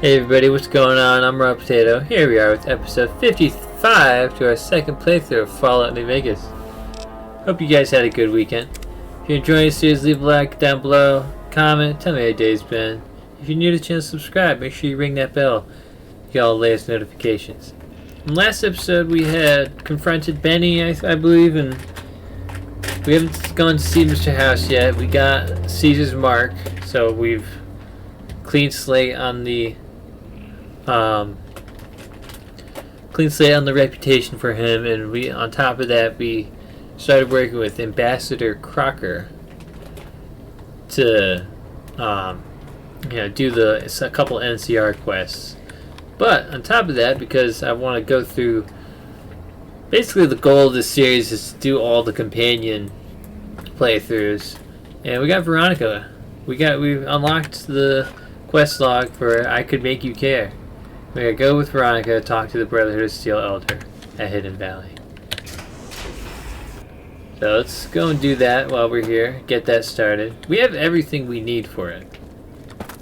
Hey everybody, what's going on? I'm Rob Potato. Here we are with episode 55 to our second playthrough of Fallout New Vegas. Hope you guys had a good weekend. If you're enjoying the series, leave a like down below, comment, tell me how your day's been. If you're new to the channel, subscribe, make sure you ring that bell to get all the latest notifications. In the last episode we had confronted Benny, I believe, and we haven't gone to see Mr. House yet. We got Caesar's mark, so we've clean slate on the reputation for him, and we, on top of that, we started working with Ambassador Crocker to do a couple NCR quests. But on top of that, because I want to go through, basically the goal of this series is to do all the companion playthroughs, and we got Veronica. We've unlocked the quest log for I Could Make You Care. We're going to go with Veronica, talk to the Brotherhood of Steel Elder at Hidden Valley. So let's go and do that while we're here, get that started. We have everything we need for it.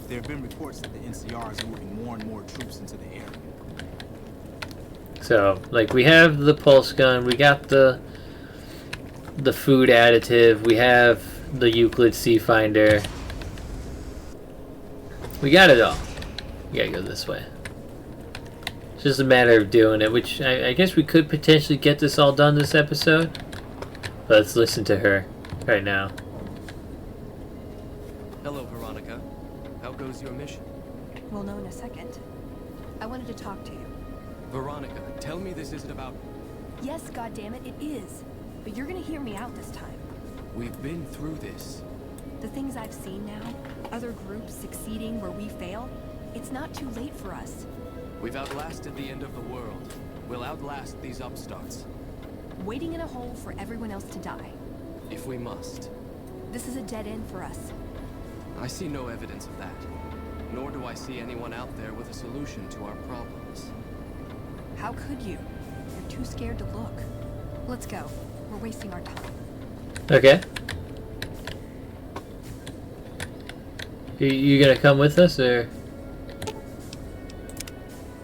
There have been reports that the NCR is moving more and more troops into the area. So, we have the pulse gun, we got the food additive, we have the Euclid Sea Finder. We got it all. We gotta go this way. It's just a matter of doing it, which I guess we could potentially get this all done this episode. But let's listen to her right now. Hello, Veronica. How goes your mission? We'll know in a second. I wanted to talk to you. Veronica, tell me this isn't about... Yes, goddammit, it is. But you're gonna hear me out this time. We've been through this. The things I've seen now, other groups succeeding where we fail, it's not too late for us. We've outlasted the end of the world. We'll outlast these upstarts. Waiting in a hole for everyone else to die. If we must. This is a dead end for us. I see no evidence of that. Nor do I see anyone out there with a solution to our problems. How could you? You're too scared to look. Let's go. We're wasting our time. Okay. You gonna come with us, or?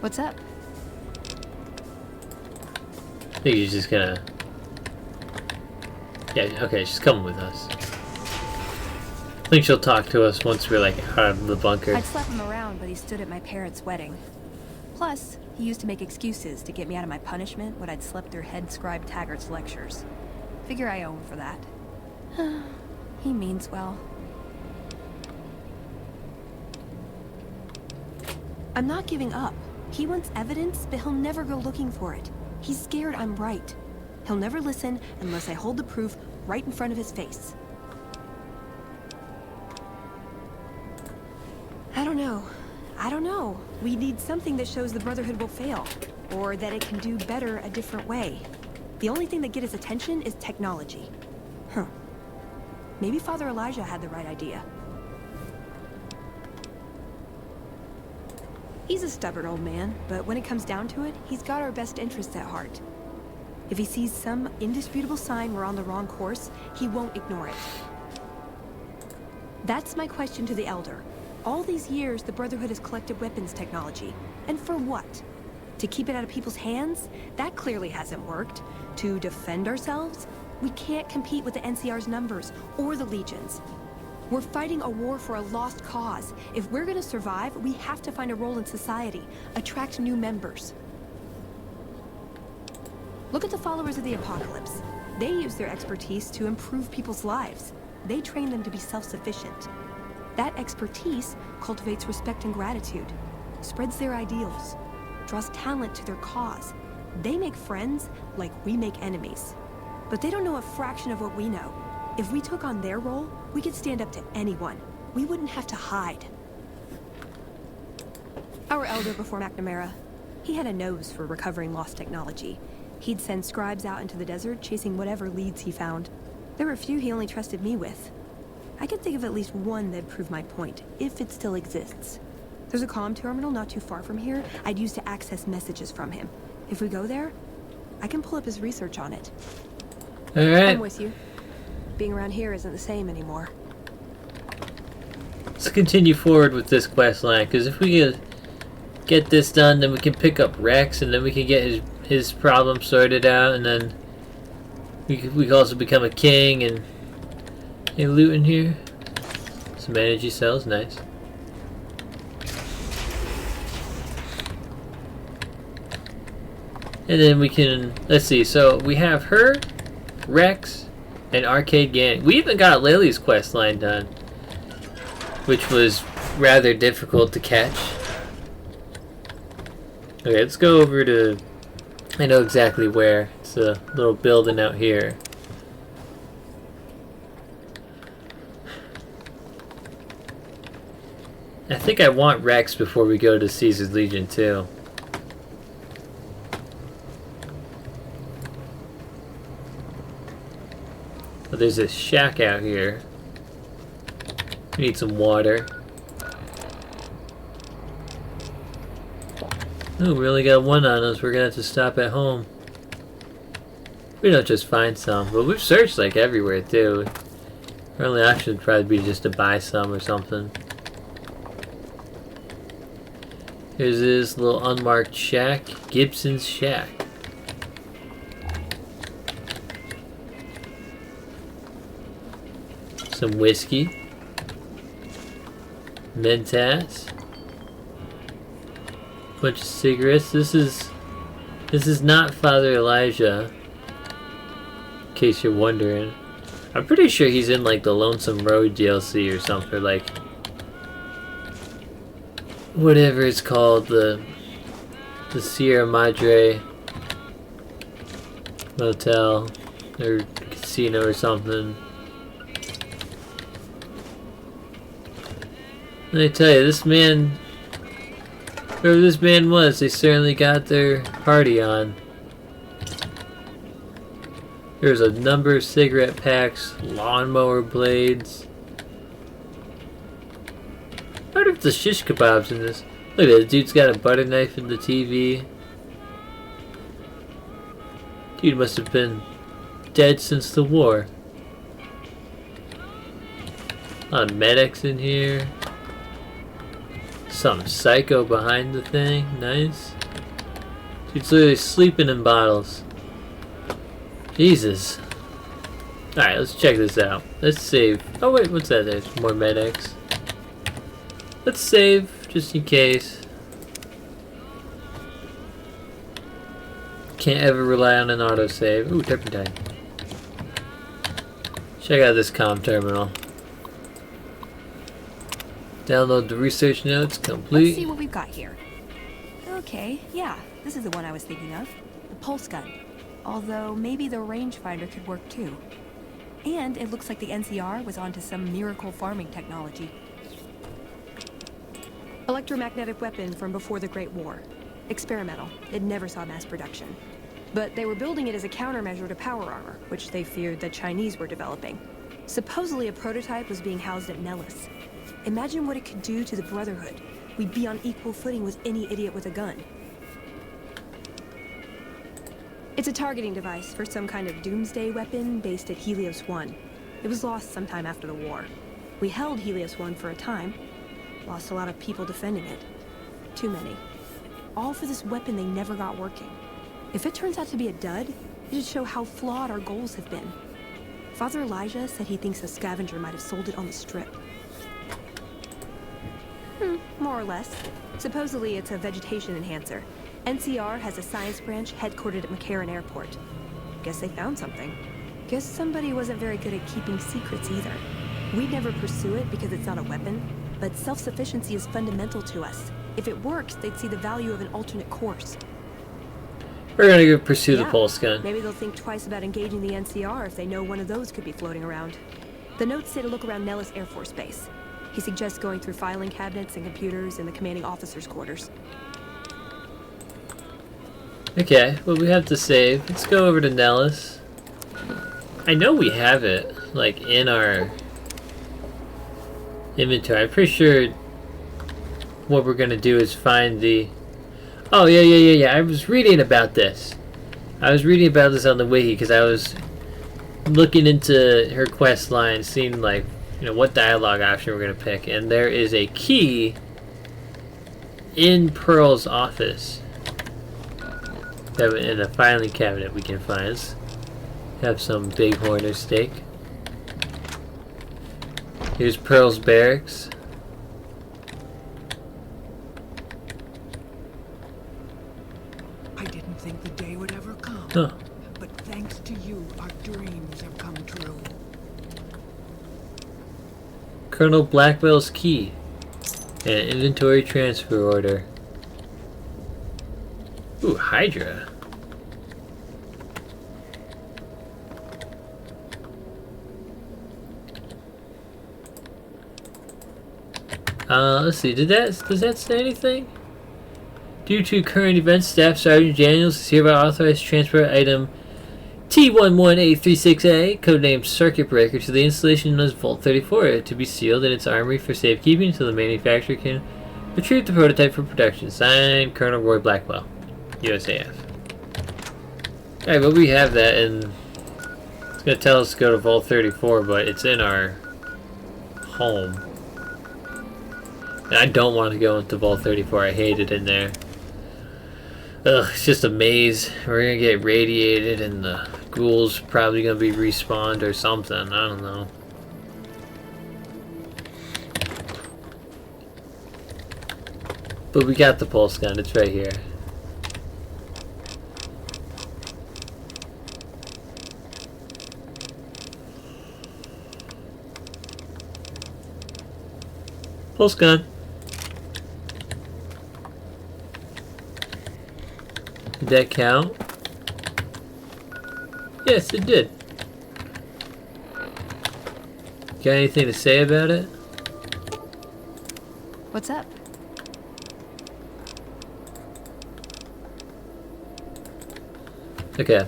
What's up? I think you're just gonna... Yeah, okay, she's coming with us. I think she'll talk to us once we're, out of the bunker. I'd slap him around, but he stood at my parents' wedding. Plus, he used to make excuses to get me out of my punishment when I'd slept through head scribe Taggart's lectures. Figure I owe him for that. He means well. I'm not giving up. He wants evidence, but he'll never go looking for it. He's scared I'm right. He'll never listen unless I hold the proof right in front of his face. I don't know. We need something that shows the Brotherhood will fail, or that it can do better a different way. The only thing that gets his attention is technology. Maybe Father Elijah had the right idea. He's a stubborn old man, but when it comes down to it, he's got our best interests at heart. If he sees some indisputable sign we're on the wrong course, he won't ignore it. That's my question to the Elder. All these years, the Brotherhood has collected weapons technology. And for what? To keep it out of people's hands? That clearly hasn't worked. To defend ourselves? We can't compete with the NCR's numbers, or the Legion's. We're fighting a war for a lost cause. If we're gonna survive, we have to find a role in society, attract new members. Look at the followers of the Apocalypse. They use their expertise to improve people's lives. They train them to be self-sufficient. That expertise cultivates respect and gratitude, spreads their ideals, draws talent to their cause. They make friends like we make enemies. But they don't know a fraction of what we know. If we took on their role, we could stand up to anyone. We wouldn't have to hide. Our Elder before McNamara, he had a nose for recovering lost technology. He'd send scribes out into the desert chasing whatever leads he found. There were a few he only trusted me with. I can think of at least one that'd prove my point, if it still exists. There's a comm terminal not too far from here I'd use to access messages from him. If we go there, I can pull up his research on it. All right. I'm with you. Being around here isn't the same anymore. Let's continue forward with this quest line, because if we get this done, then we can pick up Rex, and then we can get his problem sorted out, and then we can also become a king. And any loot in here? Some energy cells, nice. And then we can, let's see, so we have her, Rex, and Arcade Gannon. We even got Lily's quest line done, which was rather difficult to catch. Okay, let's go over to, I know exactly where. It's a little building out here. I think I want Rex before we go to Caesar's Legion too. But there's a shack out here. We need some water. Oh, we only got one on us. We're gonna have to stop at home. We don't just find some, but we've searched like everywhere too. Our only option would probably be just to buy some or something. Here's this little unmarked shack. Gibson's Shack. Some whiskey. Mentats. Bunch of cigarettes. This is not Father Elijah. In case you're wondering. I'm pretty sure he's in like the Lonesome Road DLC or something, like whatever it's called, the Sierra Madre Motel or casino or something. Let me tell you, this man, whoever this man was, they certainly got their party on. There's a number of cigarette packs, lawnmower blades. I wonder if the shish kebabs in this. Look at that, dude's got a butter knife in the TV. Dude must have been dead since the war. A lot of medics in here. Some psycho behind the thing, nice. Dude's literally sleeping in bottles. Jesus. Alright, let's check this out. Let's save. Oh wait, what's that? There's more medics. Let's save, just in case. Can't ever rely on an autosave. Ooh, turpentine. Check out this comm terminal. Download the research notes, complete. Let's see what we've got here. Okay, yeah, this is the one I was thinking of. The pulse gun. Although, maybe the rangefinder could work too. And it looks like the NCR was onto some miracle farming technology. Electromagnetic weapon from before the Great War. Experimental. It never saw mass production. But they were building it as a countermeasure to power armor, which they feared the Chinese were developing. Supposedly a prototype was being housed at Nellis. Imagine what it could do to the Brotherhood. We'd be on equal footing with any idiot with a gun. It's a targeting device for some kind of doomsday weapon based at Helios 1. It was lost sometime after the war. We held Helios 1 for a time. Lost a lot of people defending it. Too many. All for this weapon they never got working. If it turns out to be a dud, it should show how flawed our goals have been. Father Elijah said he thinks a scavenger might have sold it on the strip. More or less. Supposedly it's a vegetation enhancer. NCR has a science branch headquartered at McCarran Airport. Guess they found something. Guess somebody wasn't very good at keeping secrets either. We'd never pursue it because it's not a weapon, but self-sufficiency is fundamental to us. If it works, they'd see the value of an alternate course. We're gonna go pursue the pulse gun. Maybe they'll think twice about engaging the NCR if they know one of those could be floating around. The notes say to look around Nellis Air Force Base. He suggests going through filing cabinets and computers in the commanding officer's quarters. Okay, well we have to save. Let's go over to Nellis. I know we have it, like, in our inventory. I'm pretty sure what we're gonna do is find the... Oh, yeah. I was reading about this. I was reading about this on the wiki because I was looking into her quest line, seeing, like, you know, what dialogue option we're gonna pick. And there is a key in Pearl's office. In a filing cabinet we can find. Let's have some bighorn or steak. Here's Pearl's barracks. I didn't think the day would ever come. Huh. But thanks to you, our dreams have come true. Colonel Blackwell's key. And an inventory transfer order. Ooh, Hydra. Let's see, does that say anything? Due to current events, Staff Sergeant Daniels is hereby authorized to transfer item T11836A, codenamed Circuit Breaker, to the installation known as Vault 34 to be sealed in its armory for safekeeping until the manufacturer can retrieve the prototype for production. Signed, Colonel Roy Blackwell, USAF. Alright, well we have that, and it's going to tell us to go to Vault 34, but it's in our home. And I don't want to go into Vault 34, I hate it in there. Ugh, it's just a maze. We're going to get radiated, and the ghouls probably going to be respawned or something, I don't know. But we got the pulse gun, it's right here. Pulse gun. Did that count? Yes, it did. Got anything to say about it? What's up? Okay.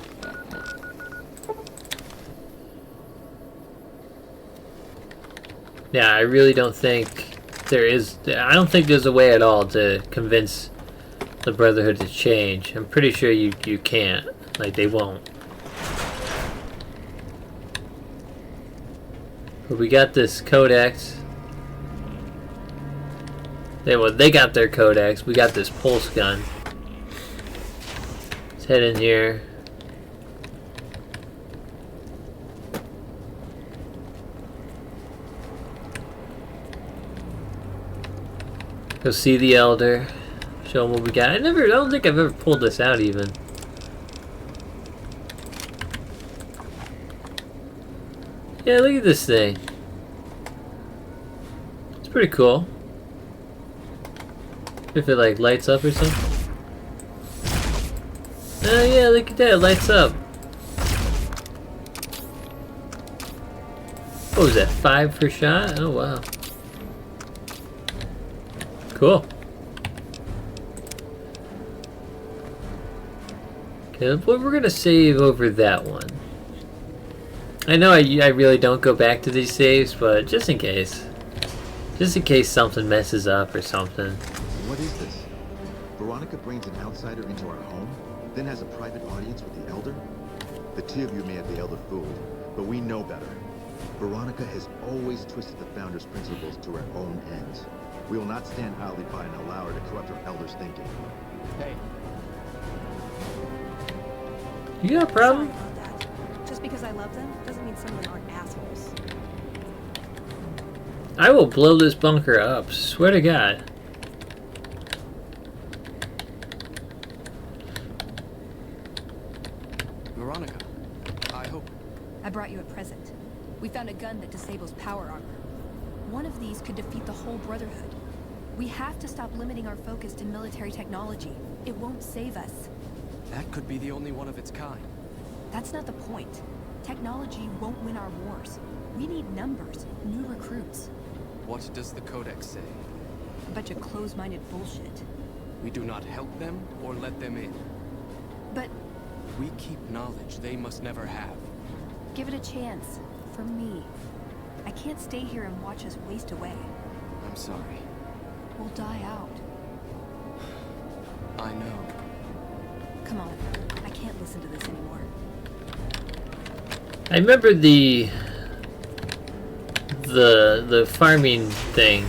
Yeah, I really don't think I don't think there's a way at all to convince the Brotherhood to change. I'm pretty sure you can't. Like, they won't. But we got this codex. They got their codex. We got this pulse gun. Let's head in here. Go see the Elder. Show him what we got. I don't think I've ever pulled this out even. Yeah, look at this thing. It's pretty cool. If it like lights up or something. Oh yeah, look at that, it lights up. What was that, 5 per shot? Oh wow. Cool. Okay, well, we're gonna save over that one. I know I really don't go back to these saves, but just in case. Just in case something messes up or something. What is this? Veronica brings an outsider into our home, then has a private audience with the Elder? The two of you may have the Elder fooled, but we know better. Veronica has always twisted the Founder's principles to her own ends. We will not stand idly by and allow her to corrupt our Elder's thinking. Hey, You got a problem? Sorry about that. Just because I love them doesn't mean some of them aren't assholes. I will blow this bunker up, swear to God. Veronica, I hope... I brought you a present. We found a gun that disables power armor. One of these could defeat the whole Brotherhood. We have to stop limiting our focus to military technology. It won't save us. That could be the only one of its kind. That's not the point. Technology won't win our wars. We need numbers, new recruits. What does the Codex say? A bunch of closed-minded bullshit. We do not help them or let them in. But We keep knowledge they must never have. give it a chance. For me. I can't stay here and watch us waste away. I'm sorry. We'll die out. I know. Come on. I can't listen to this anymore. I remember the farming thing,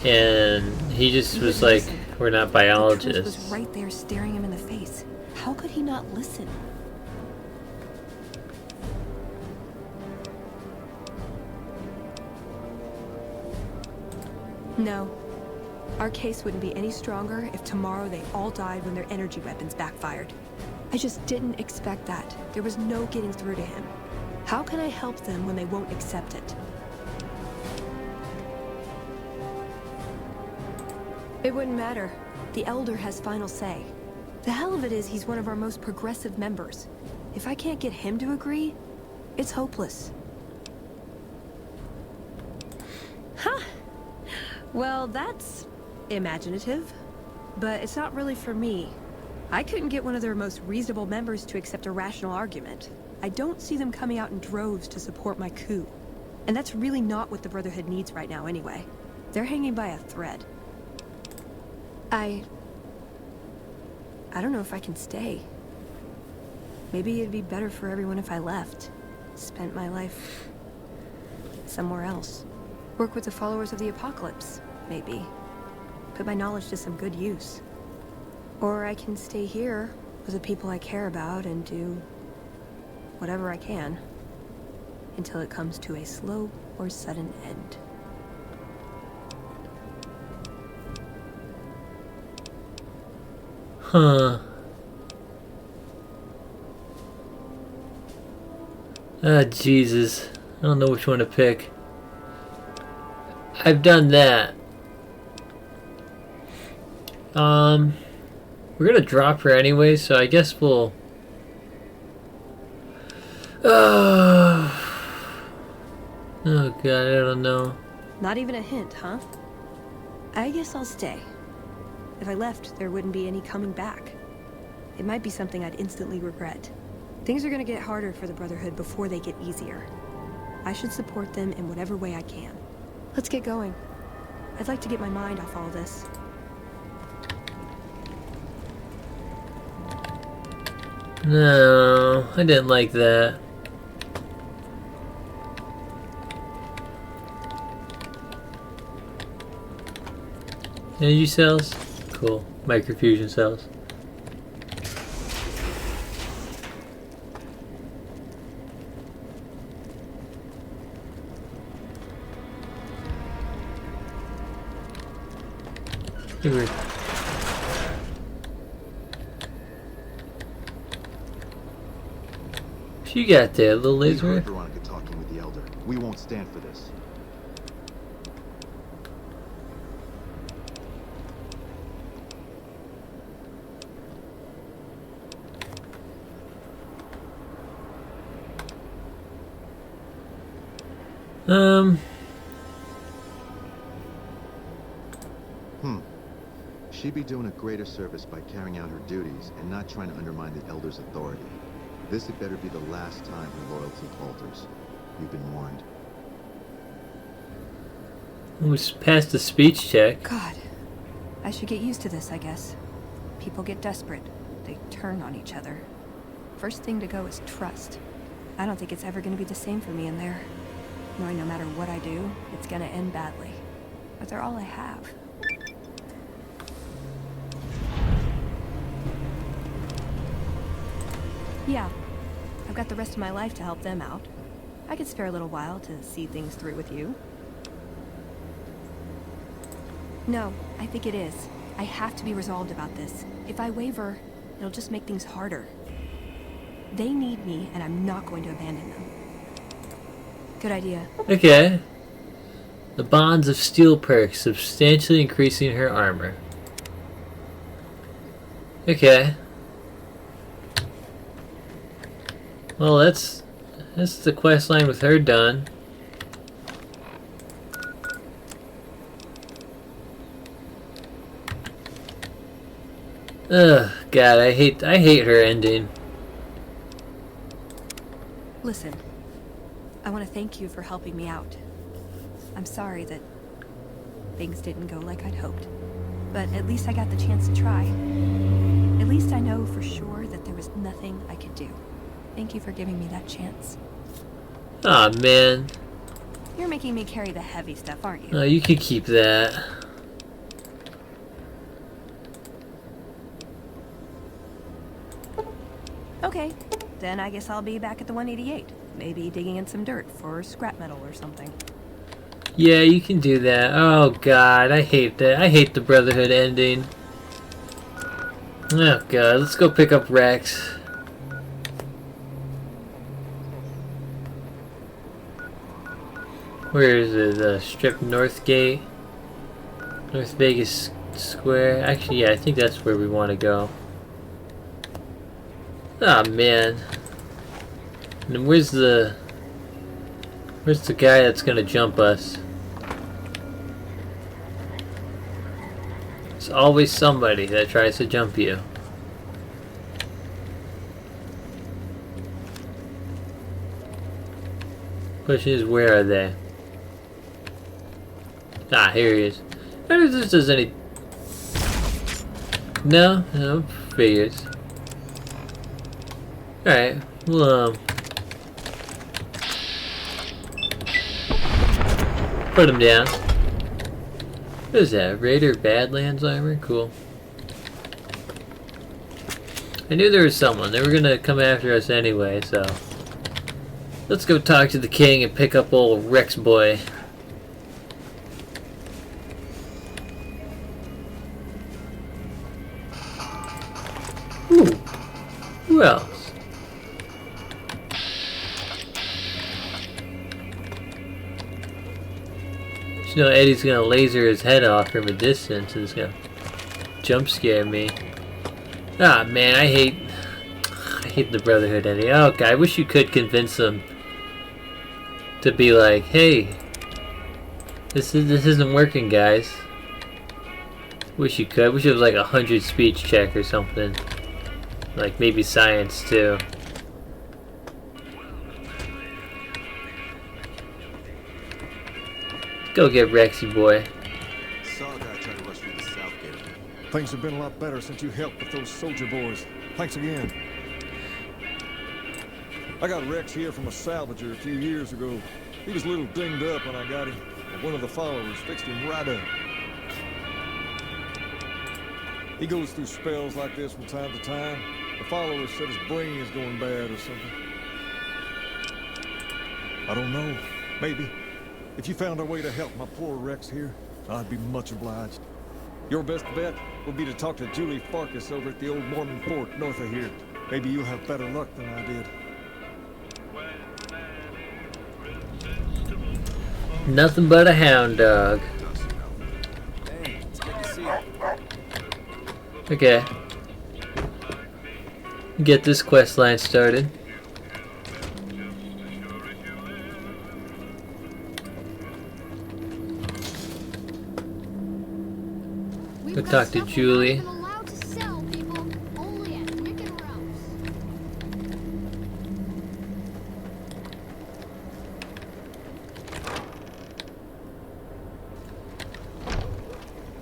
and He just He was wouldn't like, listen. we're not The truth biologists. was right there staring him in the face. How could he not listen? No. Our case wouldn't be any stronger if tomorrow they all died when their energy weapons backfired. I just didn't expect that. There was no getting through to him. How can I help them when they won't accept it? It wouldn't matter. The Elder has final say. The hell of it is he's one of our most progressive members. If I can't get him to agree, it's hopeless. Huh. Well, that's imaginative. But it's not really for me. I couldn't get one of their most reasonable members to accept a rational argument. I don't see them coming out in droves to support my coup. And that's really not what the Brotherhood needs right now anyway. They're hanging by a thread. I don't know if I can stay. Maybe it'd be better for everyone if I left. Spent my life somewhere else. Work with the followers of the apocalypse, maybe. Put my knowledge to some good use. Or I can stay here with the people I care about and do whatever I can until it comes to a slow or sudden end. Huh. Ah, Jesus. I don't know which one to pick. I've done that. We're gonna drop her anyway, so I guess we'll... Oh God, I don't know. Not even a hint, huh? I guess I'll stay. If I left, there wouldn't be any coming back. It might be something I'd instantly regret. Things are gonna get harder for the Brotherhood before they get easier. I should support them in whatever way I can. Let's get going. I'd like to get my mind off all this. No, I didn't like that. Energy cells? Cool. Microfusion cells. Weird. You got there, little We laser. heard Veronica talking with the Elder. We won't stand for this. She'd be doing a greater service by carrying out her duties and not trying to undermine the Elder's authority. This had better be the last time her loyalty falters. You've been warned. We passed the speech check. God, I should get used to this, I guess. People get desperate. They turn on each other. First thing to go is trust. I don't think it's ever going to be the same for me in there. Knowing no matter what I do, it's going to end badly. But they're all I have. Yeah, I've got the rest of my life to help them out. I could spare a little while to see things through with you. No, I think it is. I have to be resolved about this. If I waver, it'll just make things harder. They need me, and I'm not going to abandon them. Good idea. Okay. The bonds of steel perk, substantially increasing her armor. Okay. Well, that's the quest line with her done. Ugh, God, I hate her ending. Listen, I want to thank you for helping me out. I'm sorry that things didn't go like I'd hoped, but at least I got the chance to try. At least I know for sure that there was nothing I could do. Thank you for giving me that chance. Aw, man. You're making me carry the heavy stuff, aren't you? No, you can keep that. Okay, then I guess I'll be back at the 188. Maybe digging in some dirt for scrap metal or something. Yeah, you can do that. Oh god, I hate that. I hate the Brotherhood ending. Oh god, let's go pick up Rex. Where is it? Strip Northgate? North Vegas Square? Actually, yeah, I think that's where we want to go. Ah, man. And where's the guy that's gonna jump us? There's always somebody that tries to jump you. Question is, where are they? Ah, here he is. I wonder if this does any... No, figures. Alright, well, put him down. What is that? Raider Badlands armor? Cool. I knew there was someone. They were gonna come after us anyway, so... Let's go talk to the king and pick up old Rex boy. Ooh. Who else? You know Eddie's gonna laser his head off from a distance and he's gonna jump scare me. Ah man, I hate the Brotherhood ending. Oh god, I wish you could convince them to be like, hey, this isn't working, guys. Wish you could. Wish it was like 100 speech check or something. Like maybe science too. Go get Rexy boy. Saw a guy try to rush through the south gate. Things have been a lot better since you helped with those soldier boys. Thanks again. I got Rex here from a salvager a few years ago. He was a little dinged up when I got him, but one of the followers fixed him right up. He goes through spells like this from time to time. The follower said his brain is going bad or something. I don't know. Maybe. If you found a way to help my poor Rex here, I'd be much obliged. Your best bet would be to talk to Julie Farkas over at the old Mormon fort north of here. Maybe you'll have better luck than I did. Nothing but a hound dog. Hey, it's good to see you. Okay. Get this quest line started. Go talk to Julie.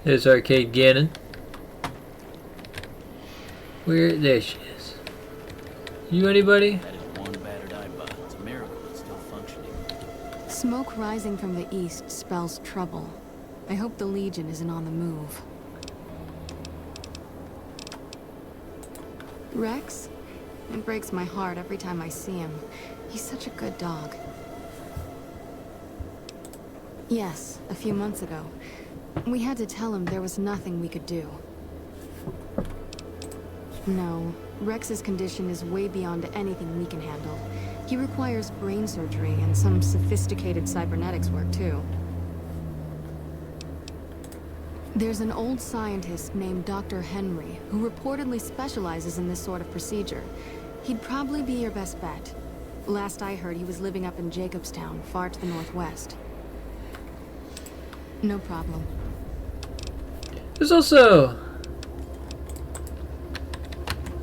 There's Arcade Gannon. Where? There she is. You anybody? That is one battered eye, it's a miracle it's still functioning. Smoke rising from the east spells trouble. I hope the Legion isn't on the move. Rex? It breaks my heart every time I see him. He's such a good dog. Yes, a few months ago. We had to tell him there was nothing we could do. No, Rex's condition is way beyond anything we can handle. He requires brain surgery and some sophisticated cybernetics work, too. There's an old scientist named Dr. Henry who reportedly specializes in this sort of procedure. He'd probably be your best bet. Last I heard, he was living up in Jacobstown, far to the northwest. No problem. There's also...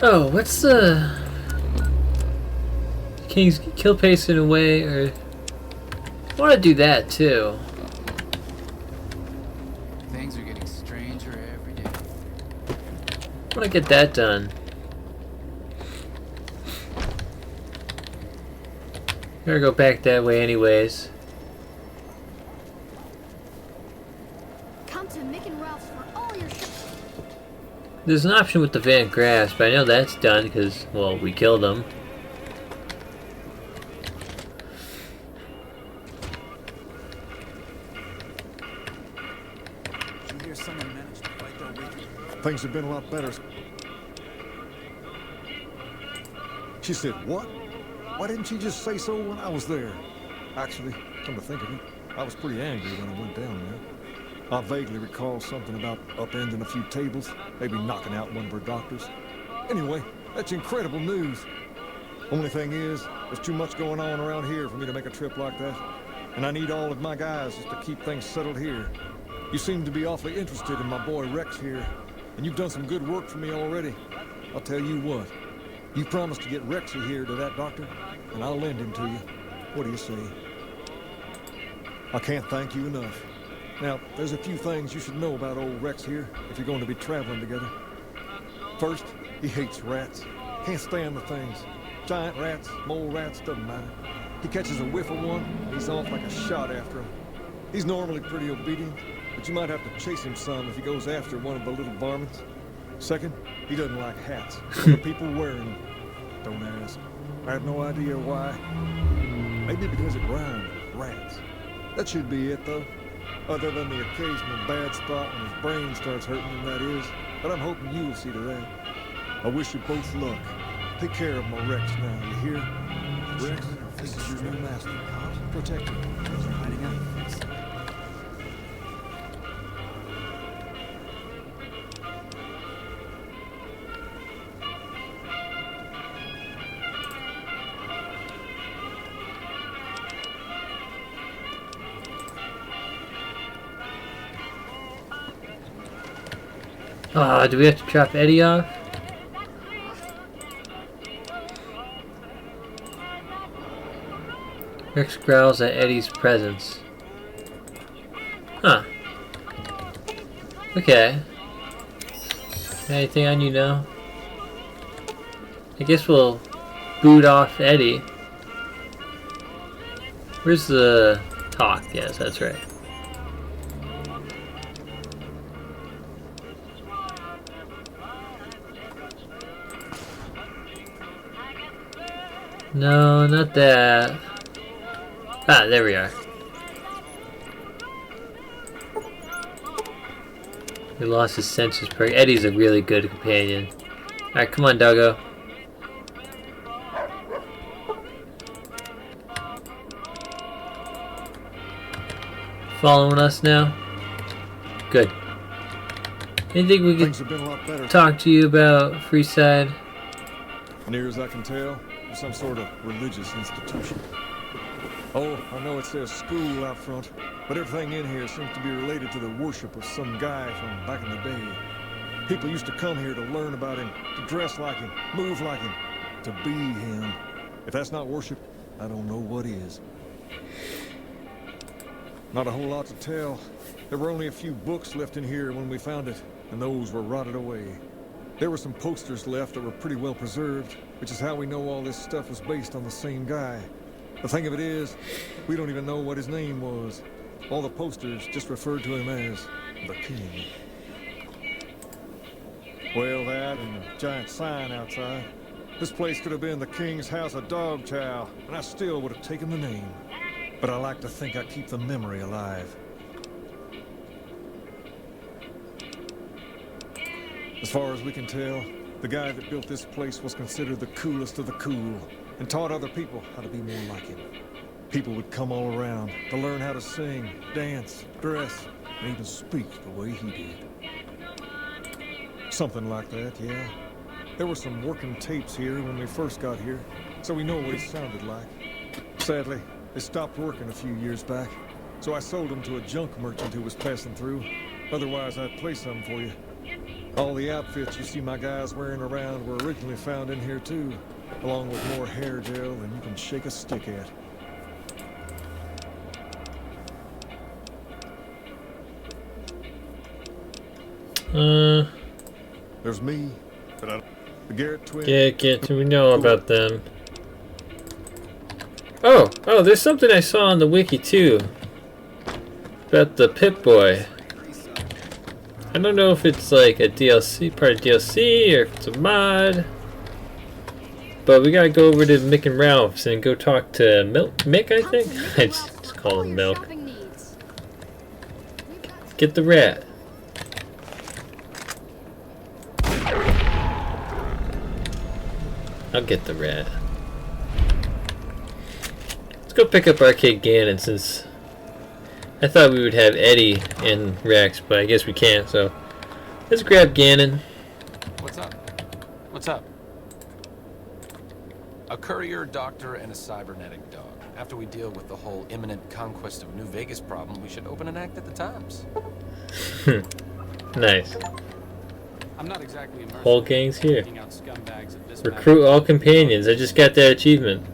Oh, what's the... King's kill pace in a way, or... I want to do that, too. Things are getting stranger every day. I want to get that done. Gotta go back that way anyways. There's an option with the Van Grass, but I know that's done because, well, we killed them. Did you hear someone managed to fight their way through? Things have been a lot better. She said, what? Why didn't she just say so when I was there? Actually, come to think of it, I was pretty angry when I went down there. I vaguely recall something about upending a few tables, maybe knocking out one of her doctors. Anyway, that's incredible news. Only thing is, there's too much going on around here for me to make a trip like that. And I need all of my guys just to keep things settled here. You seem to be awfully interested in my boy Rex here, and you've done some good work for me already. I'll tell you what, you promised to get Rexy here to that doctor, and I'll lend him to you. What do you say? I can't thank you enough. Now, there's a few things you should know about old Rex here if you're going to be traveling together. First, he hates rats. Can't stand the things. Giant rats, mole rats, doesn't matter. He catches a whiff of one, he's off like a shot after him. He's normally pretty obedient, but you might have to chase him some if he goes after one of the little varmints. Second, he doesn't like hats, or the people wearing them. Don't ask. I have no idea why. Maybe because it rhymes with rats. That should be it, though. Other than the occasional bad spot when his brain starts hurting him, that is. But I'm hoping you'll see to that. I wish you both luck. Take care of my Rex now, you hear? Rex, this is your new master. Protect him. He's hiding out. Ah, do we have to drop Eddie off? Rex growls at Eddie's presence. Huh. Okay. Anything on you now? I guess we'll boot off Eddie. Where's the talk? Yes, that's right. No, not that. Ah, there we are. We lost his senses perk. Eddie's a really good companion. Alright, come on, doggo. Following us now? Good. Anything we could talk to you about, Freeside? Near as I can tell, it's some sort of religious institution. Oh, I know it says school out front, but everything in here seems to be related to the worship of some guy from back in the day. People used to come here to learn about him, to dress like him, move like him, to be him. If that's not worship, I don't know what is. Not a whole lot to tell. There were only a few books left in here when we found it, and those were rotted away. There were some posters left that were pretty well preserved, which is how we know all this stuff was based on the same guy. The thing of it is, we don't even know what his name was. All the posters just referred to him as the King. Well, that and the giant sign outside. This place could have been the King's House of Dog Chow, and I still would have taken the name. But I like to think I keep the memory alive. As far as we can tell, the guy that built this place was considered the coolest of the cool, and taught other people how to be more like him. People would come all around to learn how to sing, dance, dress, and even speak the way he did. Something like that, yeah. There were some working tapes here when we first got here, so we know what he sounded like. Sadly, they stopped working a few years back, so I sold them to a junk merchant who was passing through. Otherwise, I'd play some for you. All the outfits you see my guys wearing around were originally found in here too, along with more hair gel than you can shake a stick at. There's me, but the Garrett twins. Yeah, we know about them. Oh, there's something I saw on the wiki too. About the Pip-Boy. I don't know if it's like a DLC, part of DLC, or if it's a mod. But we gotta go over to Mick and Ralph's and go talk to Mick, I think? I just call him Milk. Get the rat. I'll get the rat. Let's go pick up Arcade Gannon, since I thought we would have Eddie and Rex, but I guess we can't, so let's grab Gannon. What's up? What's up? A courier, doctor, and a cybernetic dog. After we deal with the whole imminent conquest of New Vegas problem, we should open an act at the Times. Nice. I'm not exactly Whole gang's here. scumbags of this Recruit all companions. I just got that achievement.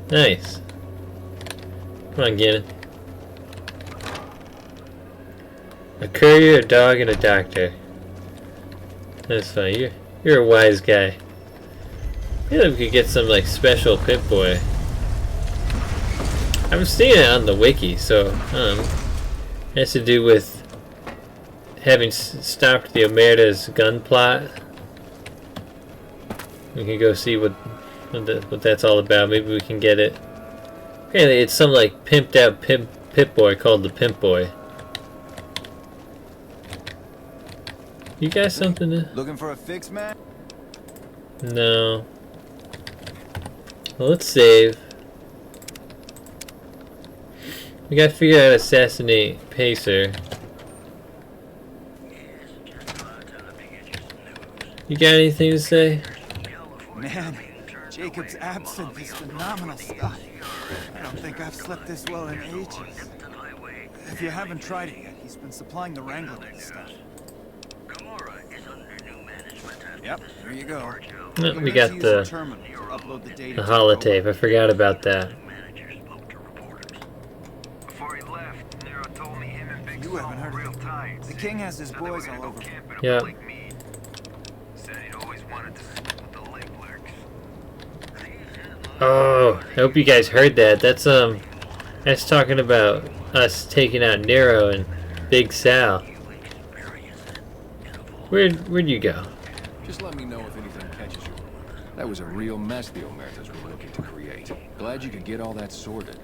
Nice. Come on, Gannon. A courier, a dog, and a doctor. That's fine. You're a wise guy. I feel like we could get some like special Pip-Boy. I was seeing it on the wiki, so it has to do with having stopped the Omerta's gun plot. We can go see what that's all about. Maybe we can get it. Apparently it's some like pimped out Pip-Boy called the Pimp Boy. You got something to... Looking for a fix, man? No. Well, let's save. We gotta figure out how to assassinate Pacer. You got anything to say? Man, Jacob's absinthe is phenomenal stuff. I don't think I've slept this well in ages. If you haven't tried it yet, he's been supplying the Wrangler with the stuff. Yep, there you go. Oh, we got the holotape. I forgot about that. You haven't heard of it. The king has his boys all over. Yeah. Oh, I hope you guys heard that. That's talking about us taking out Nero and Big Sal. Where'd you go? Just let me know if anything catches you. That was a real mess the Omertas were looking to create. Glad you could get all that sorted.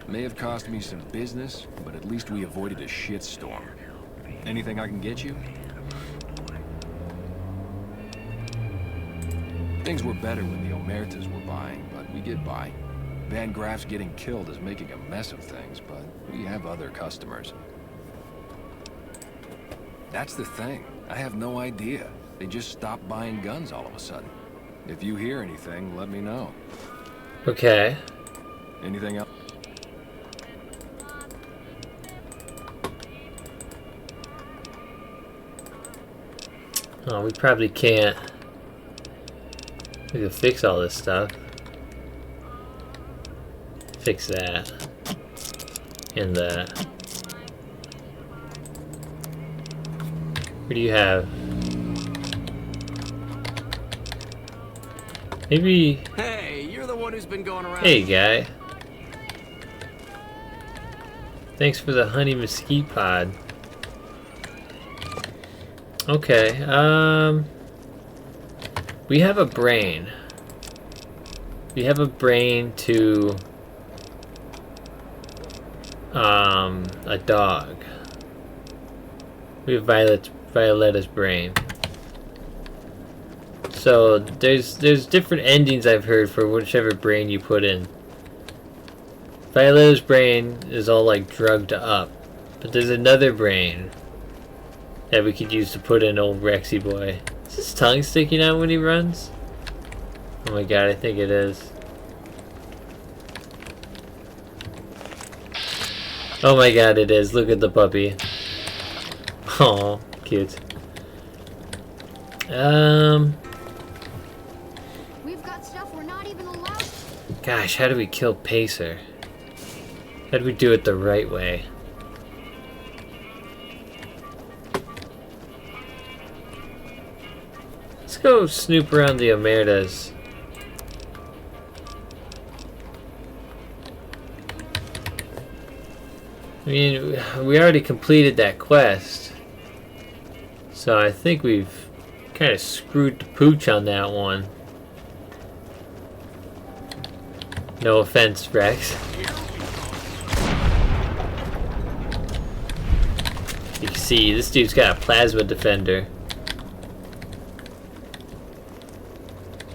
May have cost me some business, but at least we avoided a shitstorm. Anything I can get you? Things were better when the Omertas were buying, but we get by. Van Graff's getting killed is making a mess of things, but we have other customers. That's the thing. I have no idea. They just stopped buying guns all of a sudden. If you hear anything, let me know. Okay. Anything else? Oh, we probably can't. We can fix all this stuff. Fix that. And that. What do you have? Maybe... Hey, you're the one who's been going around. Hey, guy. Thanks for the honey mesquite pod. Okay, we have a brain. We have a brain to a dog. We have Violetta's brain. So there's different endings I've heard for whichever brain you put in. Violetta's brain is all like drugged up, but there's another brain that we could use to put in old Rexy boy. Is his tongue sticking out when he runs? Oh my god, I think it is. Oh my god, it is. Look at the puppy. Oh, cute. We've got stuff we're not even allowed. Gosh, how do we kill Pacer? How do we do it the right way? Let's go snoop around the Omertas. I mean, we already completed that quest. So I think we've kind of screwed the pooch on that one. No offense, Rex. You can see this dude's got a plasma defender.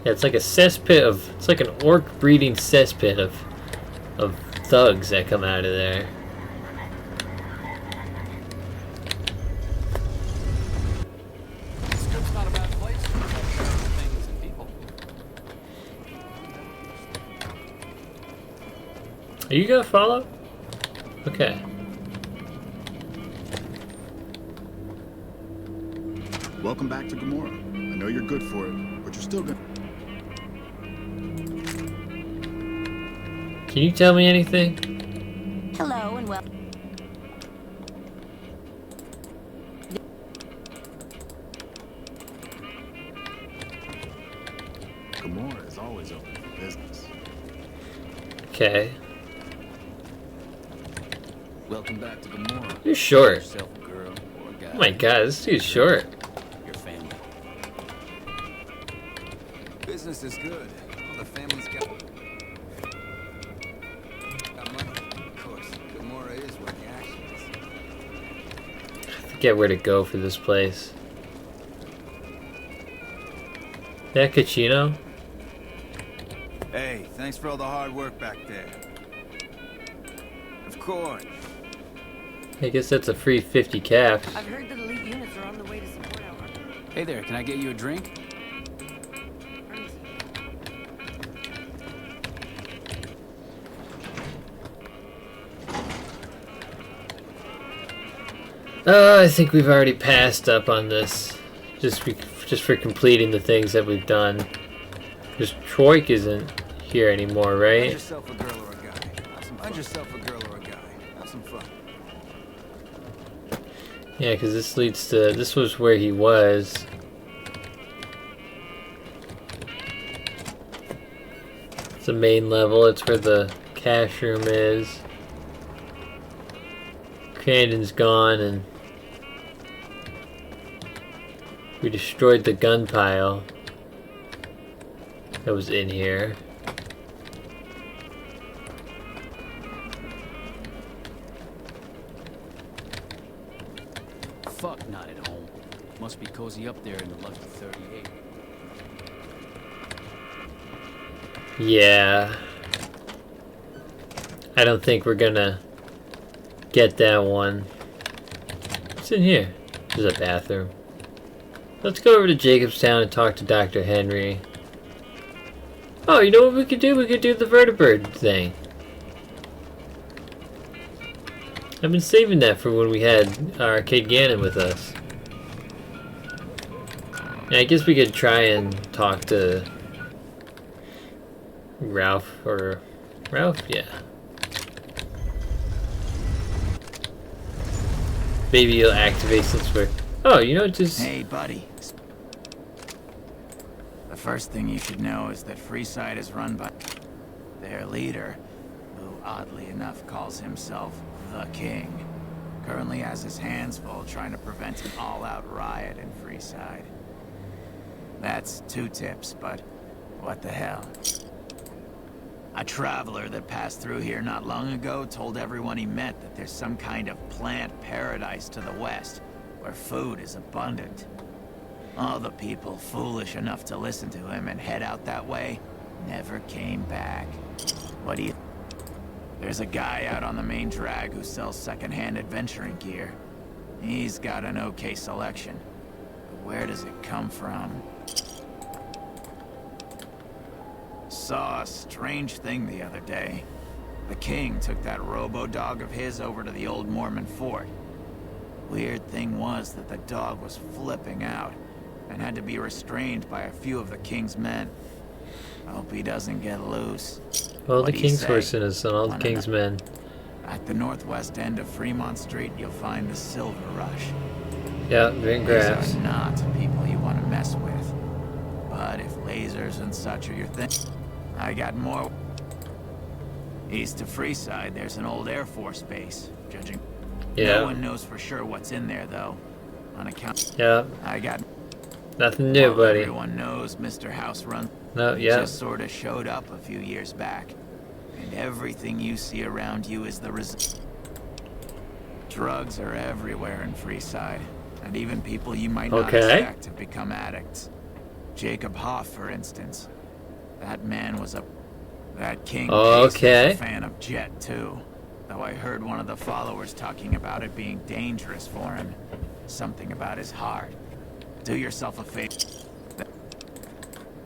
Yeah, it's like a cesspit of, it's like an orc breeding cesspit of thugs that come out of there. Scoop's not a bad place for things and people. Are you gonna follow? Okay. Welcome back to Gamora. I know you're good for it, but you're still good. Can you tell me anything? Hello and welcome. Gamora is always open for business. Okay. Welcome back to Gamora. You're short. Yourself a girl or a guy. Oh my god, this dude's short. Your family. Business is good. All the family's got money. Of course, Gamora is where the action is. I forget where to go for this place. That Cachino? Hey, thanks for all the hard work back there. Of course. I guess that's a free 50 caps. I've heard that elite units are on the way to support our... Hey there, can I get you a drink? I think we've already passed up on this. Just for completing the things that we've done. Because Troik isn't here anymore, Find right? yourself a girl or a guy. Find yourself a girl or a guy. Have some fun. Yeah, because this leads to... This was where he was. It's the main level. It's where the cash room is. Crandon's gone and... We destroyed the gun pile that was in here. Fuck, not at home. Must be cozy up there in the lucky 38. Yeah. I don't think we're gonna get that one. What's in here? There's a bathroom. Let's go over to Jacobstown and talk to Dr. Henry. Oh, you know what we could do? We could do the vertibird thing. I've been saving that for when we had Arcade Gannon with us. Yeah, I guess we could try and talk to Ralph, or... Ralph? Yeah. Maybe he'll activate since we're... Oh, you know, just... Hey, buddy. The first thing you should know is that Freeside is run by their leader, who oddly enough calls himself the King. Currently has his hands full trying to prevent an all-out riot in Freeside. That's 2 tips, but what the hell? A traveler that passed through here not long ago told everyone he met that there's some kind of plant paradise to the west, where food is abundant. All the people foolish enough to listen to him and head out that way never came back. What do you... There's a guy out on the main drag who sells secondhand adventuring gear. He's got an okay selection. But where does it come from? Saw a strange thing the other day. The King took that robo-dog of his over to the old Mormon fort. Weird thing was that the dog was flipping out and had to be restrained by a few of the King's men. Hope he doesn't get loose. Well, the King's horse and all the King's men. At the northwest end of Fremont Street, you'll find the Silver Rush. Yeah, green grass. These are not people you want to mess with. But if lasers and such are your thing, I got more. East of Freeside, there's an old Air Force base. Judging, yeah. No one knows for sure what's in there, though. on account. Yep. I got Nothing new, well, buddy. Everyone knows Mr. House runs. No, yeah. Just sort of showed up a few years back, and everything you see around you is the result. Drugs are everywhere in Freeside, and even people you might not expect have become addicts. Jacob Hoff, for instance. That man was that king was a fan of Jet too. Though I heard one of the followers talking about it being dangerous for him. Something about his heart. Do yourself a favor.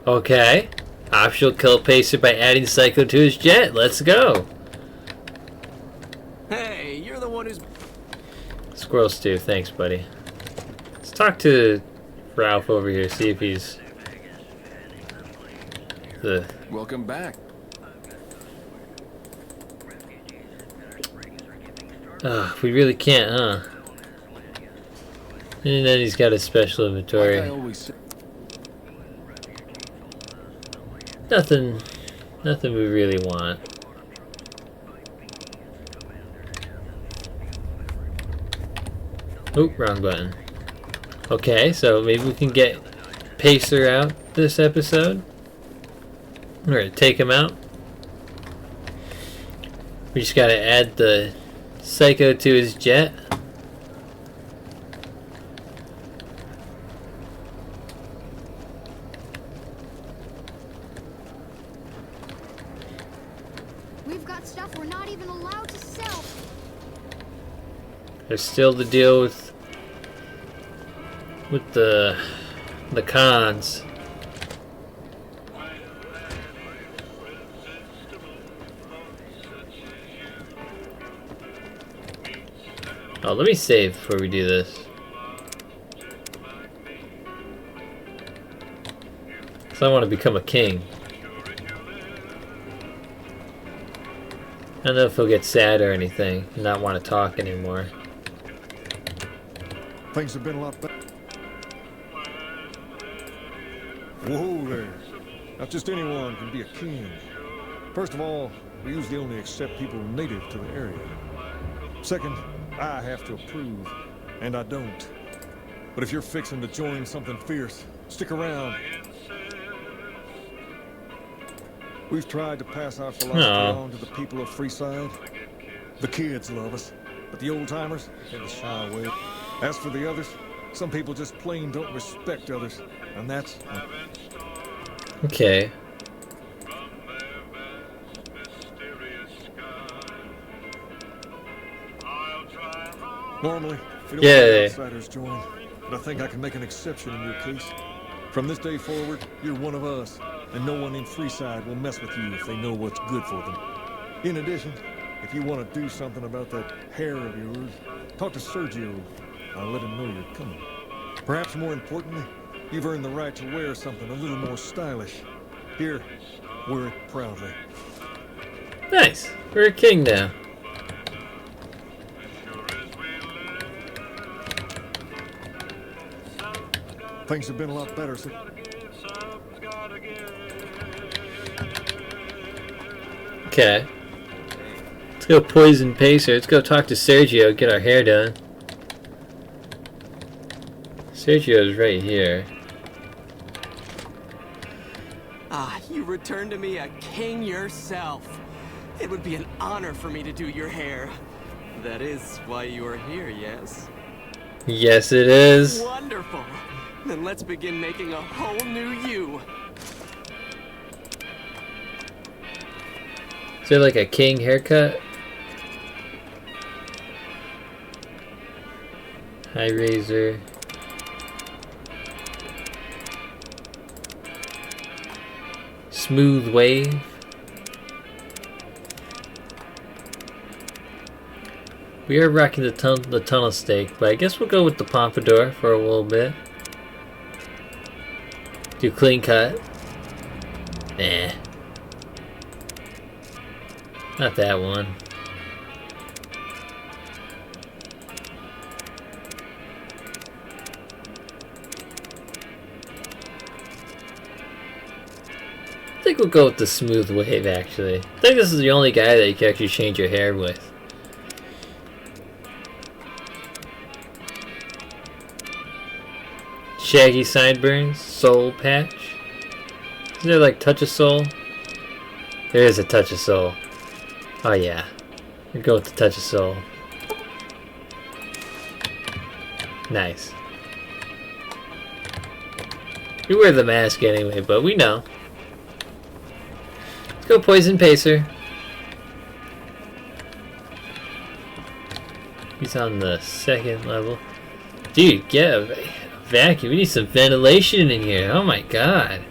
Okay. Optional kill Pacer by adding Psycho to his jet. Let's go. Hey, you're the one who's... Squirrel Stew, thanks, buddy. Let's talk to Ralph over here, see if he's... Welcome back. We really can't, huh? And then he's got a special inventory. Like I always... Nothing we really want. Oop, wrong button. Okay, so maybe we can get Pacer out this episode. We're gonna take him out. We just gotta add the Psycho to his jet. We've got stuff we're not even allowed to sell. There's still the deal with the cons. Oh, let me save before we do this. So I want to become a king. I don't know if he'll get sad or anything and not want to talk anymore. Things have been a lot better. Whoa there. Not just anyone can be a king. First of all, we usually only accept people native to the area. Second, I have to approve, and I don't. But if you're fixing to join something fierce, stick around. We've tried to pass our philosophy on to the people of Freeside. The kids love us, but the old-timers tend to shy away. As for the others, some people just plain don't respect others, and that's... Okay. Normally, we don't let outsiders join, but I think I can make an exception in your case. From this day forward, you're one of us, and no one in Freeside will mess with you if they know what's good for them. In addition, if you want to do something about that hair of yours, talk to Sergio. I'll let him know you're coming. Perhaps more importantly, you've earned the right to wear something a little more stylish. Here, wear it proudly. Nice. We're a king now. Things have been a lot better since... Okay. Let's go poison Pacer. Let's go talk to Sergio, get our hair done. Sergio's right here. Ah, you returned to me a king yourself. It would be an honor for me to do your hair. That is why you are here, yes? Yes, it is. Wonderful. Then let's begin making a whole new you. Is there like a king haircut? High razor. Smooth wave. We are rocking the tunnel stake, but I guess we'll go with the pompadour for a little bit. Do clean cut. Nah. Not that one. I think we'll go with the smooth wave, actually. I think this is the only guy that you can actually change your hair with. Shaggy sideburns, soul patch. Is there like touch of soul? There is a touch of soul. Oh yeah. We go with the touch of soul. Nice. We wear the mask anyway, but we know. Let's go Poison Pacer. He's on the 2nd level. Dude, get a vacuum. We need some ventilation in here. Oh my god.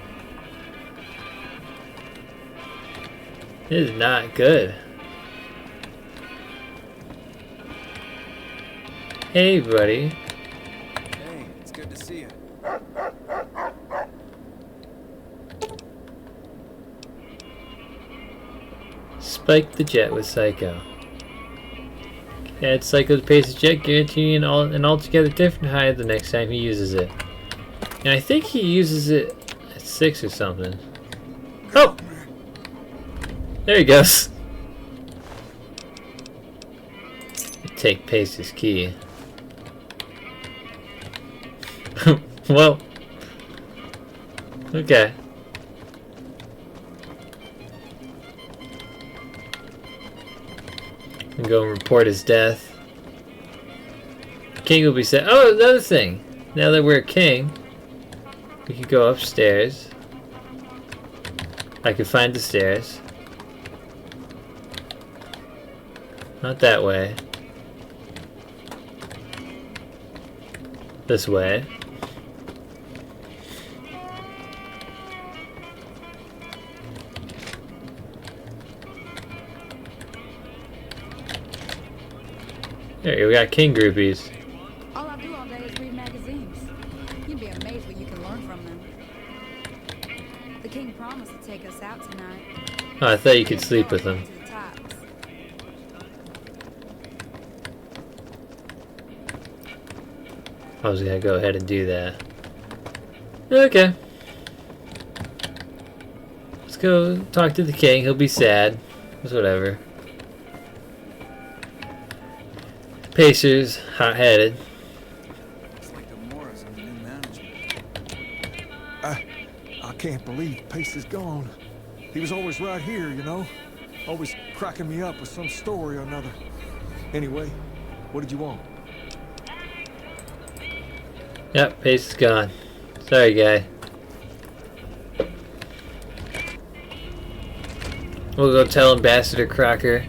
This is not good. Hey, buddy. Hey, it's good to see you. Spike the jet with Psycho. Add Psycho to Pace's jet, guaranteeing an altogether different high the next time he uses it. And I think he uses it at 6 or something. Oh! There he goes. Take Pace's key. Well. Okay. And go and report his death. King will be set. Oh, another thing. Now that we're king, we can go upstairs. I can find the stairs. Not that way. This way. There, we got king groupies. All I do all day is read magazines. You'd be amazed what you can learn from them. The king promised to take us out tonight. Oh, I thought you could sleep with him. I was gonna go ahead and do that. Okay. Let's go talk to the king. He'll be sad. It's whatever. Pacer's hot-headed. It's like the Morris and the new management. I can't believe Pace is gone. He was always right here, you know? Always cracking me up with some story or another. Anyway, what did you want? Yep, Pace is gone. Sorry, guy. We'll go tell Ambassador Crocker.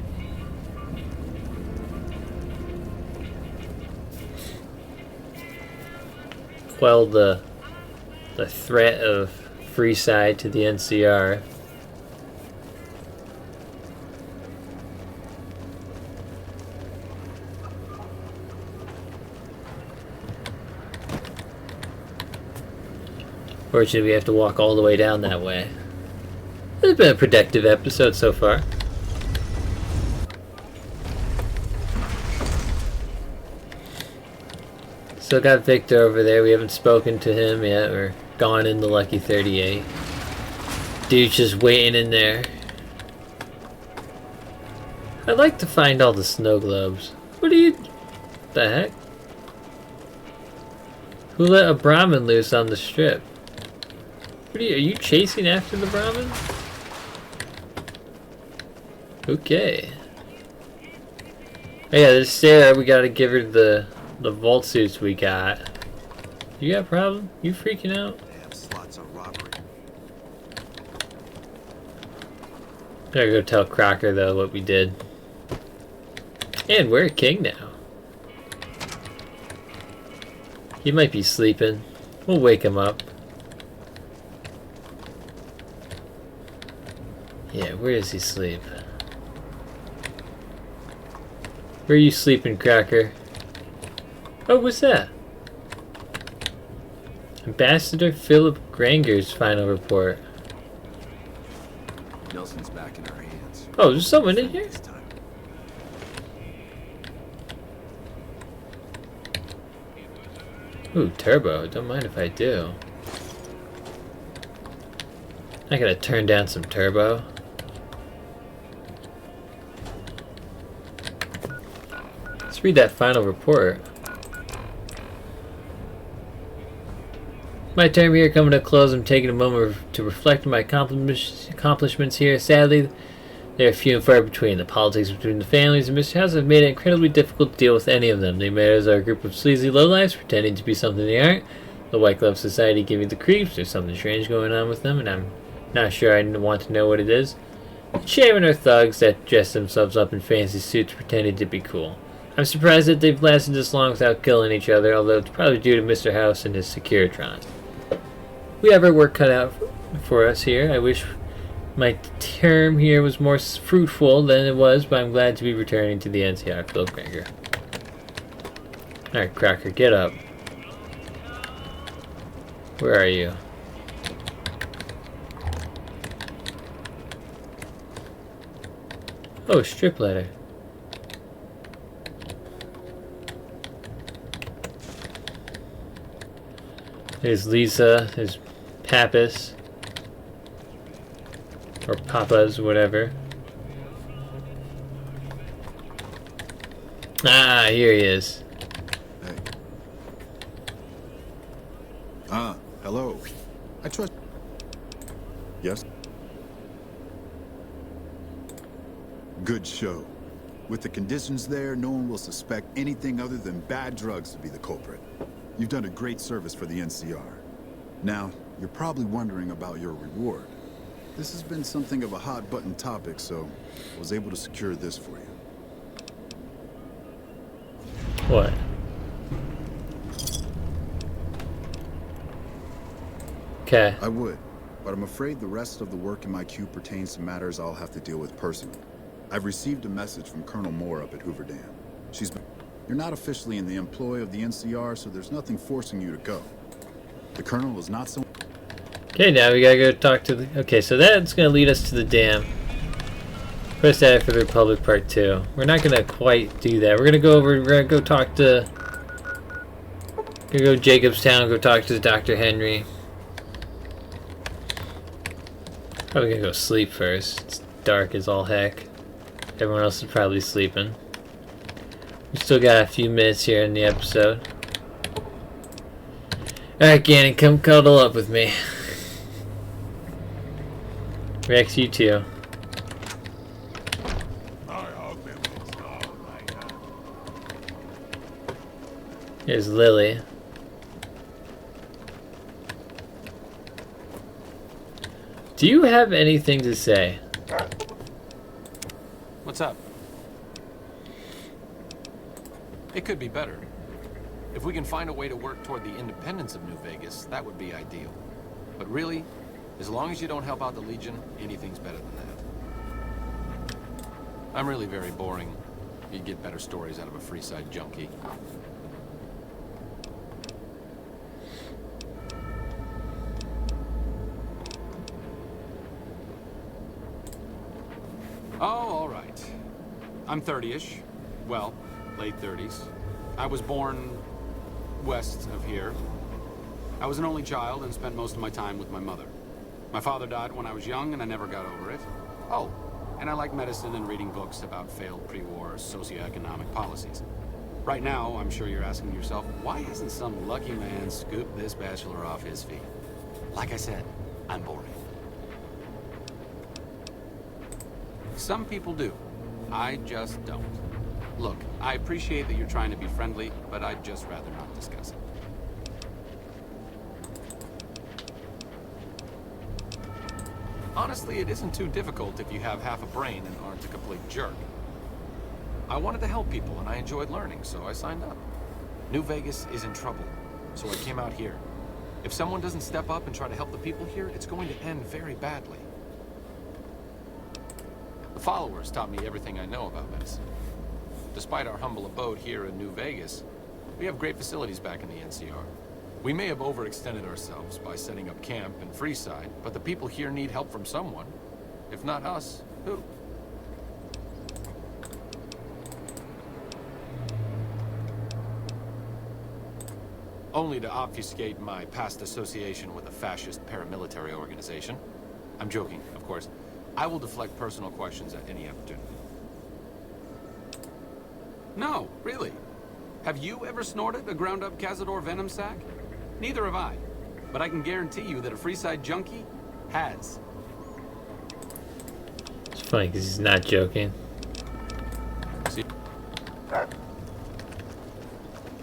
Quell the threat of free side to the NCR. Fortunately, we have to walk all the way down that way. It's been a productive episode so far. Still got Victor over there. We haven't spoken to him yet. We're gone in the Lucky 38. Dude's just waiting in there. I'd like to find all the snow globes. What the heck? Who let a Brahmin loose on the strip? Are you chasing after the Brahmin? Okay. Oh yeah, there's Sarah. We gotta give her the vault suits we got. You got a problem? You freaking out? Damn slots of robbery. Gotta go tell Crocker though what we did. And we're a king now. He might be sleeping. We'll wake him up. Yeah, where does he sleep? Where are you sleeping, Cracker? Oh, what's that? Ambassador Philip Granger's final report. Nelson's back in our hands. Oh, there's someone in here? Ooh, turbo. Don't mind if I do. I gotta turn down some turbo. Let's read that final report. My term here coming to a close. I'm taking a moment to reflect on my accomplishments here. Sadly, they are few and far between. The politics between the families and Mr. House have made it incredibly difficult to deal with any of them. They met as a group of sleazy lowlifes pretending to be something they aren't. The White Glove Society giving the creeps. There's something strange going on with them, and I'm not sure I want to know what it is. Shaman are thugs that dress themselves up in fancy suits pretending to be cool. I'm surprised that they've lasted this long without killing each other, although it's probably due to Mr. House and his Securitron. We have our work cut out for us here. I wish my term here was more fruitful than it was, but I'm glad to be returning to the NCR. Phil Cracker. Alright, Cracker, get up. Where are you? Oh, strip letter. There's Lisa, there's Pappas. Or Papas, whatever. Ah, here he is. Hey. Hello. I trust... Yes? Good show. With the conditions there, no one will suspect anything other than bad drugs to be the culprit. You've done a great service for the NCR. Now, you're probably wondering about your reward. This has been something of a hot-button topic, so I was able to secure this for you. What? Okay. I would, but I'm afraid the rest of the work in my queue pertains to matters I'll have to deal with personally. I've received a message from Colonel Moore up at Hoover Dam. You're not officially in the employ of the NCR, so there's nothing forcing you to go. The Colonel is not so... Okay, now we gotta go talk to the... Okay, so that's gonna lead us to the dam. Press that for the Republic Part 2. We're not gonna quite do that. We're gonna go over... We're gonna go talk to... We're gonna go to Jacobstown, go talk to Dr. Henry. Probably gonna go sleep first. It's dark as all heck. Everyone else is probably sleeping. We still got a few minutes here in the episode. Alright, Gannon, come cuddle up with me. Rex, you too. Here's Lily. Do you have anything to say? What's up? It could be better. If we can find a way to work toward the independence of New Vegas, that would be ideal. But really, as long as you don't help out the Legion, anything's better than that. I'm really very boring. You'd get better stories out of a Freeside junkie. Oh, all right. I'm 30-ish. Well, late 30s. I was born west of here. I was an only child and spent most of my time with my mother. My father died when I was young and I never got over it. Oh, and I like medicine and reading books about failed pre-war socioeconomic policies. Right now, I'm sure you're asking yourself, why hasn't some lucky man scooped this bachelor off his feet? Like I said, I'm boring. Some people do. I just don't. Look, I appreciate that you're trying to be friendly, but I'd just rather not discuss it. Honestly, it isn't too difficult if you have half a brain and aren't a complete jerk. I wanted to help people and I enjoyed learning, so I signed up. New Vegas is in trouble, so I came out here. If someone doesn't step up and try to help the people here, it's going to end very badly. The followers taught me everything I know about medicine. Despite our humble abode here in New Vegas, we have great facilities back in the NCR. We may have overextended ourselves by setting up camp in Freeside, but the people here need help from someone. If not us, who? Only to obfuscate my past association with a fascist paramilitary organization. I'm joking, of course. I will deflect personal questions at any opportunity. No, really. Have you ever snorted a ground-up Cazador venom sac? Neither have I. but I can guarantee you that a Freeside junkie has. It's funny because he's not joking. See? Alright,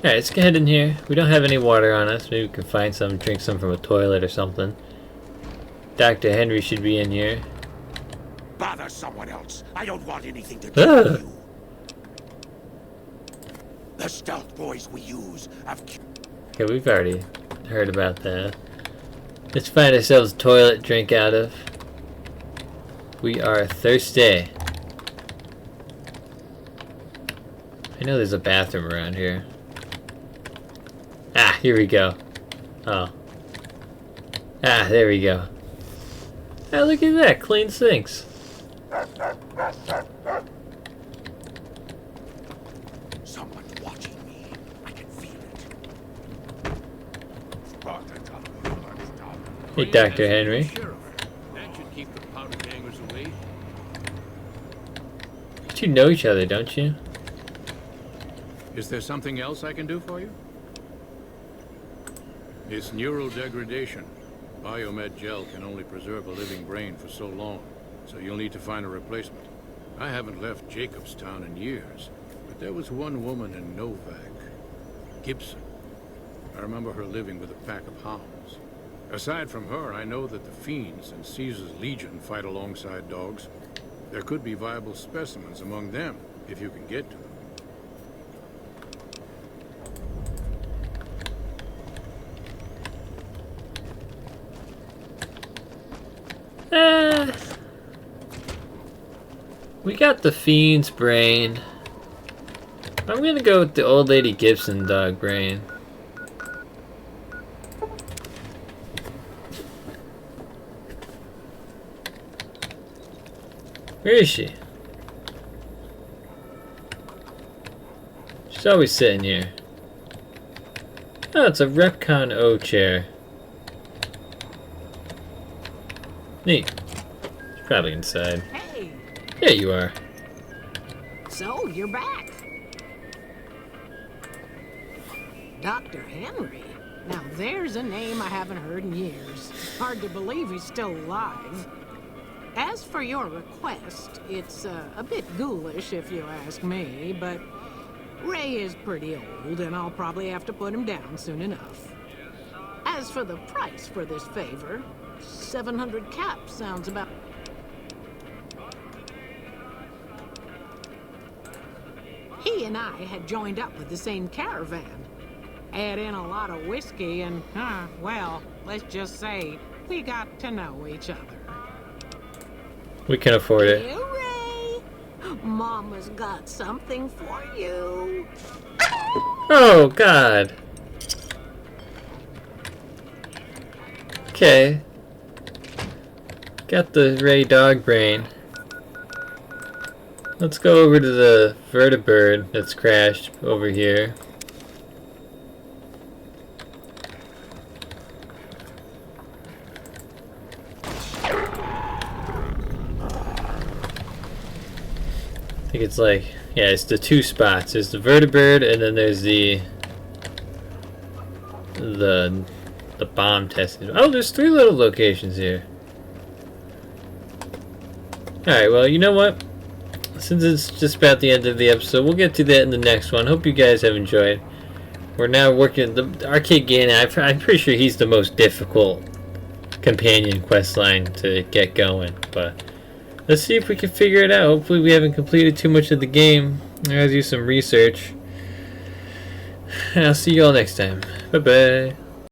let's go ahead in here. We don't have any water on us. Maybe we can find some, drink some from a toilet or something. Dr. Henry should be in here. Bother someone else. I don't want anything to do with you. The stealth boys we use have... Okay, we've already heard about that. Let's find ourselves a toilet to drink out of. We are thirsty. I know there's a bathroom around here. Ah, here we go. Oh. Ah, there we go. Ah, look at that. Clean sinks. Someone's watching me. I can feel it. Hey, Dr. Henry. That should keep the powder gangers away. But you know each other, don't you? Is there something else I can do for you? It's neural degradation. Biomed gel can only preserve a living brain for so long, so you'll need to find a replacement. I haven't left Jacobstown in years, but there was one woman in Novak, Gibson. I remember her living with a pack of hounds. Aside from her, I know that the Fiends and Caesar's Legion fight alongside dogs. There could be viable specimens among them, if you can get to them. We got the Fiend's brain. I'm gonna go with the old lady Gibson dog brain. Where is she? She's always sitting here. Oh, it's a Repcon O chair. Neat. She's probably inside. Hey! There you are. So, you're back. Dr. Henry. Now there's a name I haven't heard in years. Hard to believe he's still alive. As for your request, it's a bit ghoulish if you ask me, but Ray is pretty old and I'll probably have to put him down soon enough. As for the price for this favor, 700 caps sounds about... He and I had joined up with the same caravan. Add in a lot of whiskey and, well, let's just say we got to know each other. We can afford it. Hey, Ray! Mama's got something for you. Oh, God. Okay. Got the Ray dog brain. Let's go over to the vertibird that's crashed over here. I think it's like, yeah, it's the two spots. There's the vertibird and then there's the bomb tested. Oh, there's 3 little locations here. Alright, well, you know what? Since it's just about the end of the episode, we'll get to that in the next one. Hope you guys have enjoyed. We're now working the Arcade Gannon. I'm pretty sure he's the most difficult companion questline to get going, but let's see if we can figure it out. Hopefully we haven't completed too much of the game. I gotta do some research. I'll see you all next time. Bye bye.